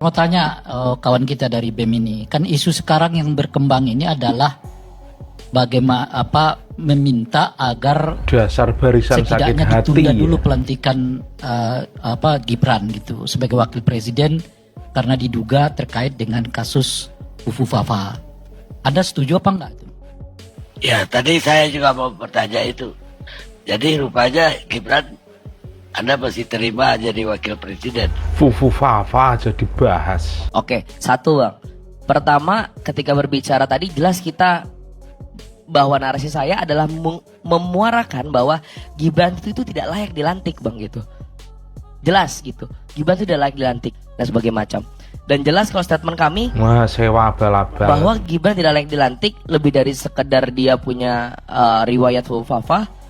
Mau tanya kawan kita dari BEM ini, kan isu sekarang yang berkembang ini adalah bagaimana meminta agar dasar barisan sakit setidaknya hati ditunda dulu ya. pelantikan Gibran gitu sebagai wakil presiden karena diduga terkait dengan kasus Fufu Fafa. Anda setuju apa enggak itu? Ya, tadi saya juga mau bertanya itu. Jadi rupanya Gibran Anda masih terima jadi wakil presiden. Fufu Fafa aja dibahas. Oke, satu Bang. Pertama, ketika berbicara tadi jelas kita bahwa narasi saya adalah memuarakan bahwa Gibran itu tidak layak dilantik Bang gitu. Jelas gitu. Gibran itu tidak layak dilantik dan sebagainya macam. Dan jelas kalau statement kami Wah, sewa abal-abal. bahwa Gibran tidak layak dilantik lebih dari sekedar dia punya riwayat Fafa,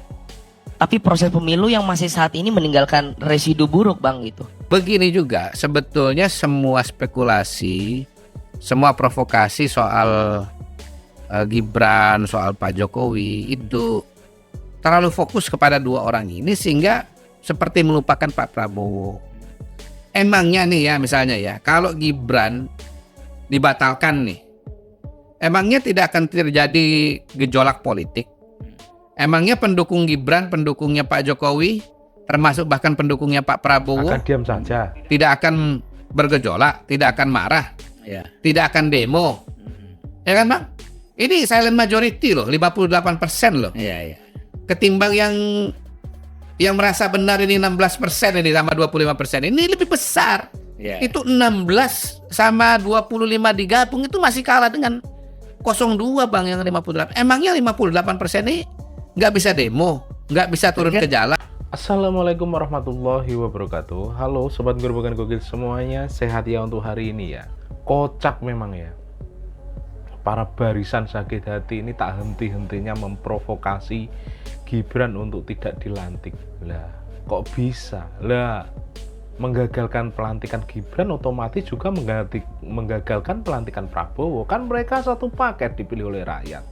tapi proses pemilu yang masih saat ini meninggalkan residu buruk Bang gitu. Begini juga sebetulnya semua spekulasi, semua provokasi soal Gibran, soal Pak Jokowi itu terlalu fokus kepada dua orang ini sehingga seperti melupakan Pak Prabowo. Emangnya nih ya misalnya ya, kalau Gibran dibatalkan nih, emangnya tidak akan terjadi gejolak politik? Emangnya pendukung Gibran, pendukungnya Pak Jokowi, termasuk bahkan pendukungnya Pak Prabowo, akan diam saja. tidak akan bergejolak, tidak akan marah, tidak akan demo, ya kan Bang? Ini silent majority loh, 58% loh. Ketimbang yang merasa benar ini 16% ini sama 25%, ini lebih besar. Itu 16 sama 25 digabung itu masih kalah dengan 02 Bang yang 58. Emangnya 58% ini nggak bisa demo, nggak bisa turun ke jalan. Assalamualaikum warahmatullahi wabarakatuh. Halo sobat gerbakan gokil semuanya, sehat ya untuk hari ini ya. Kocak memang ya, para barisan sakit hati ini tak henti-hentinya memprovokasi Gibran untuk tidak dilantik. Lah kok bisa? Lah menggagalkan pelantikan Gibran otomatis juga menggagalkan pelantikan Prabowo. Kan mereka satu paket dipilih oleh rakyat.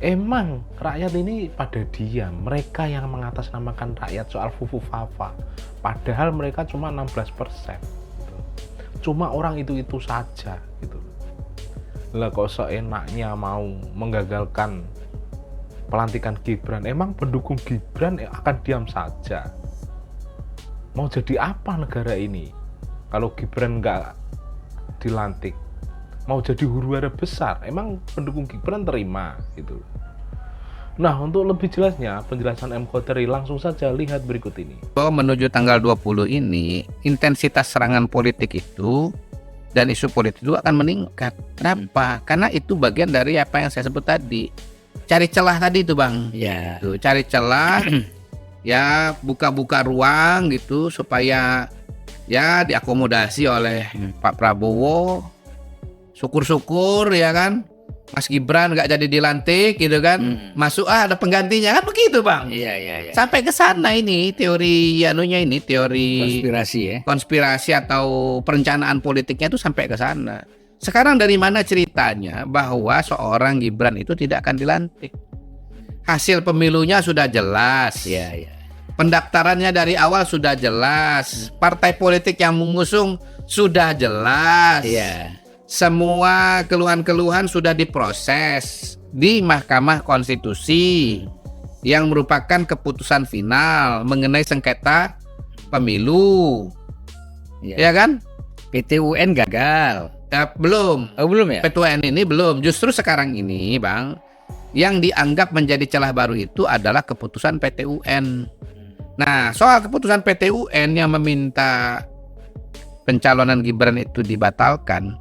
Emang rakyat ini pada diam, mereka yang mengatasnamakan rakyat soal Fufu Fafa, padahal mereka cuma 16% gitu. Cuma orang itu saja gitu. Lah kok seenaknya mau menggagalkan pelantikan Gibran? Emang pendukung Gibran akan diam saja? Mau jadi apa negara ini kalau Gibran nggak dilantik? Mau jadi huru-hara besar? Emang pendukung Gibran terima gitu. Nah, untuk lebih jelasnya penjelasan M. Khoteri, langsung saja lihat berikut ini. Bahwa menuju tanggal 20 ini intensitas serangan politik itu dan isu politik itu akan meningkat. Kenapa? Karena itu bagian dari apa yang saya sebut tadi, cari celah tadi itu Bang. Tuh, cari celah ya, buka-buka ruang gitu supaya ya diakomodasi oleh Pak Prabowo. Syukur-syukur ya kan Mas Gibran nggak jadi dilantik gitu kan, masuk ada penggantinya kan begitu Bang. Sampai ke sana ini teori teori konspirasi atau perencanaan politiknya itu sampai ke sana. Sekarang dari mana ceritanya bahwa seorang Gibran itu tidak akan dilantik? Hasil pemilunya sudah jelas. Pendaftarannya dari awal sudah jelas. Partai politik yang mengusung sudah jelas. Semua keluhan-keluhan sudah diproses di Mahkamah Konstitusi yang merupakan keputusan final mengenai sengketa pemilu. Ya kan? PT UN gagal. Belum. Belum ya? PT UN ini belum. Justru sekarang ini Bang, yang dianggap menjadi celah baru itu adalah keputusan PT UN. Nah, soal keputusan PT UN yang meminta pencalonan Gibran itu dibatalkan,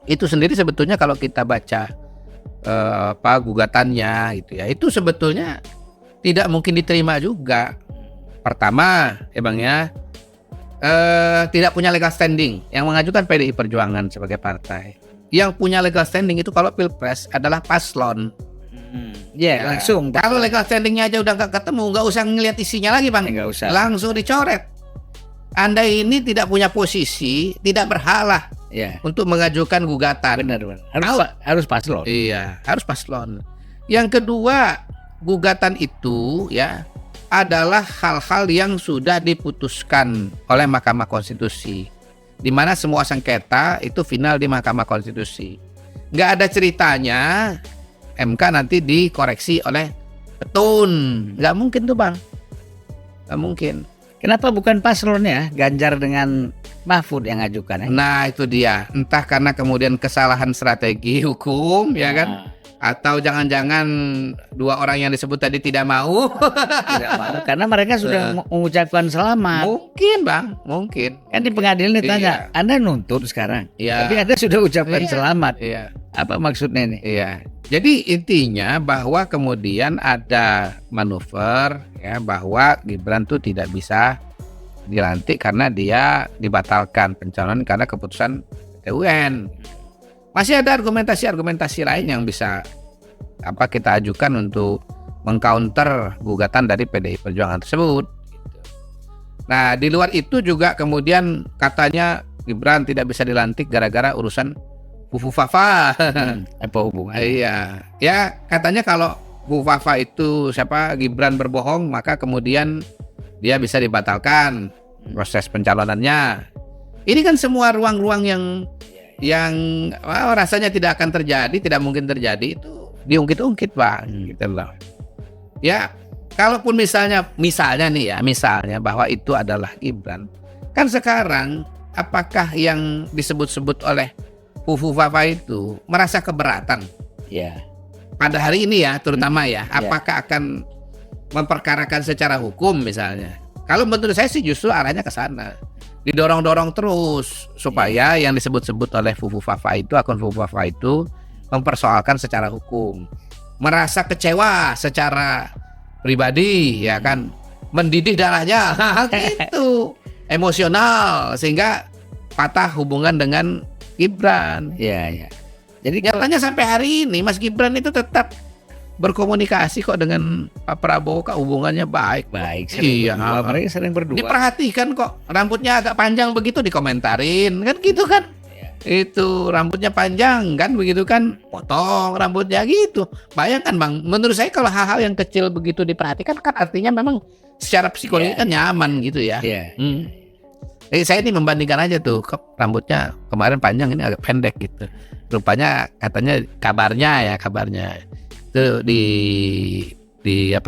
itu sendiri sebetulnya kalau kita baca gugatannya gitu ya, itu sebetulnya tidak mungkin diterima juga. Pertama, emangnya tidak punya legal standing. Yang mengajukan PDI Perjuangan sebagai partai. Yang punya legal standing itu kalau Pilpres adalah paslon. Langsung. Kalau legal standingnya aja udah nggak ketemu, nggak usah ngelihat isinya lagi Bang. Nggak usah. Langsung dicoret. Anda ini tidak punya posisi, tidak berhak untuk mengajukan gugatan. Benar. Harus paslon. Iya, harus paslon. Yang kedua, gugatan itu ya adalah hal-hal yang sudah diputuskan oleh Mahkamah Konstitusi. di mana semua sengketa itu final di Mahkamah Konstitusi. Nggak ada ceritanya MK nanti dikoreksi oleh petun, nggak mungkin tuh Bang, nggak mungkin. Kenapa bukan paslonnya Ganjar dengan Mahfud yang ngajukan? Nah itu dia, entah karena kemudian kesalahan strategi hukum ya kan, atau jangan-jangan dua orang yang disebut tadi tidak mau. Tidak mau, karena mereka sudah mengucapkan selamat. Mungkin Bang, mungkin. Kan di pengadilan ditanya, Iya. Anda nuntut sekarang, Iya. tapi Anda sudah ucapkan Iya. selamat. Iya. Apa maksudnya ini? Iya. Jadi intinya bahwa kemudian ada manuver ya bahwa Gibran tuh tidak bisa dilantik karena dia dibatalkan pencalonan karena keputusan PT UN. Masih ada argumentasi-argumentasi lain yang bisa kita ajukan untuk mengcounter gugatan dari PDI Perjuangan tersebut. Nah, di luar itu juga kemudian katanya Gibran tidak bisa dilantik gara-gara urusan Fufufafa. Apa hubungannya? Iya, ya katanya kalau Fufufafa itu Gibran berbohong, maka kemudian dia bisa dibatalkan proses pencalonannya. Ini kan semua ruang-ruang yang rasanya tidak akan terjadi, tidak mungkin terjadi itu diungkit-ungkit Pak, gitu loh. Ya, kalaupun misalnya nih ya, misalnya bahwa itu adalah Gibran, kan sekarang apakah yang disebut-sebut oleh Fufufafa itu merasa keberatan Ya. pada hari ini ya, terutama ya, apakah akan memperkarakan secara hukum misalnya? Kalau menurut saya sih justru arahnya ke sana, didorong-dorong terus supaya yang disebut-sebut oleh Fufufafa itu, akun Fufufafa itu mempersoalkan secara hukum, merasa kecewa secara pribadi ya kan, mendidih darahnya gitu, emosional sehingga patah hubungan dengan Gibran. Ya. Jadi Nyatanya sampai hari ini Mas Gibran itu tetap berkomunikasi kok dengan Pak Prabowo, kok hubungannya baik. baik. Iya. Mereka sering berdua. Diperhatikan kok, rambutnya agak panjang begitu dikomentarin, kan gitu kan? Itu rambutnya panjang kan begitu kan, potong rambutnya gitu. Bayangkan Bang, menurut saya kalau hal-hal yang kecil begitu diperhatikan kan artinya memang secara psikologi kan nyaman gitu ya. Iya. Saya ini membandingkan aja tuh, rambutnya kemarin panjang, ini agak pendek gitu. Rupanya katanya kabarnya itu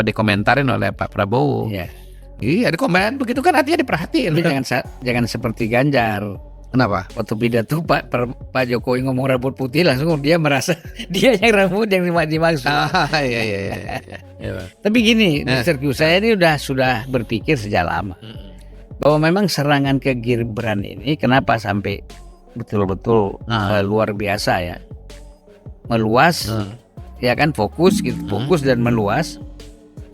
dikomentarin oleh Pak Prabowo. Iya. Iya, di komen begitu kan artinya diperhatiin. Tapi jangan seperti Ganjar. Kenapa? Waktu pidato Pak Jokowi ngomong rambut putih, langsung dia merasa dia yang rambut yang dimaksud. Iya. Tapi gini, Mr. Q, saya ini sudah berpikir sejak lama bahwa memang serangan ke Gibran ini kenapa sampai betul-betul luar biasa ya, meluas, ya kan, fokus dan meluas.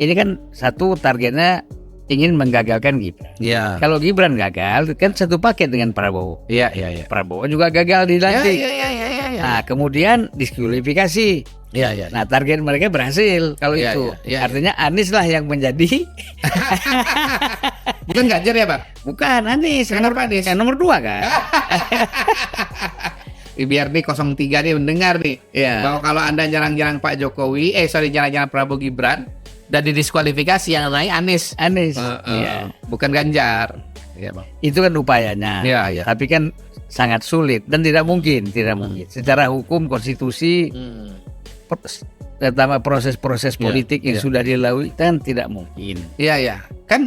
Ini kan satu targetnya ingin menggagalkan Gibran. Iya. Kalau Gibran gagal, kan satu paket dengan Prabowo. Iya. Prabowo juga gagal dilantik. Iya. Nah, kemudian diskualifikasi. Iya. Nah, target mereka berhasil kalau Iya, itu. iya. Artinya Anies lah yang menjadi Bukan Ganjar ya, Pak? bukan Anies. Kenapa Anies? Yang nomor 2 kan? Biar nih 03 nih mendengar nih Iya. bahwa kalau Anda nyerang-nyerang Pak Jokowi, nyerang-nyerang Prabowo Gibran dan didiskualifikasi yang naik Anies. Iya. Bukan Ganjar. Iya, Bang. Itu kan upayanya. Iya. Tapi kan sangat sulit dan tidak mungkin. Secara hukum konstitusi, terutama proses-proses politik yang sudah dilalui kan tidak mungkin. Iya. Kan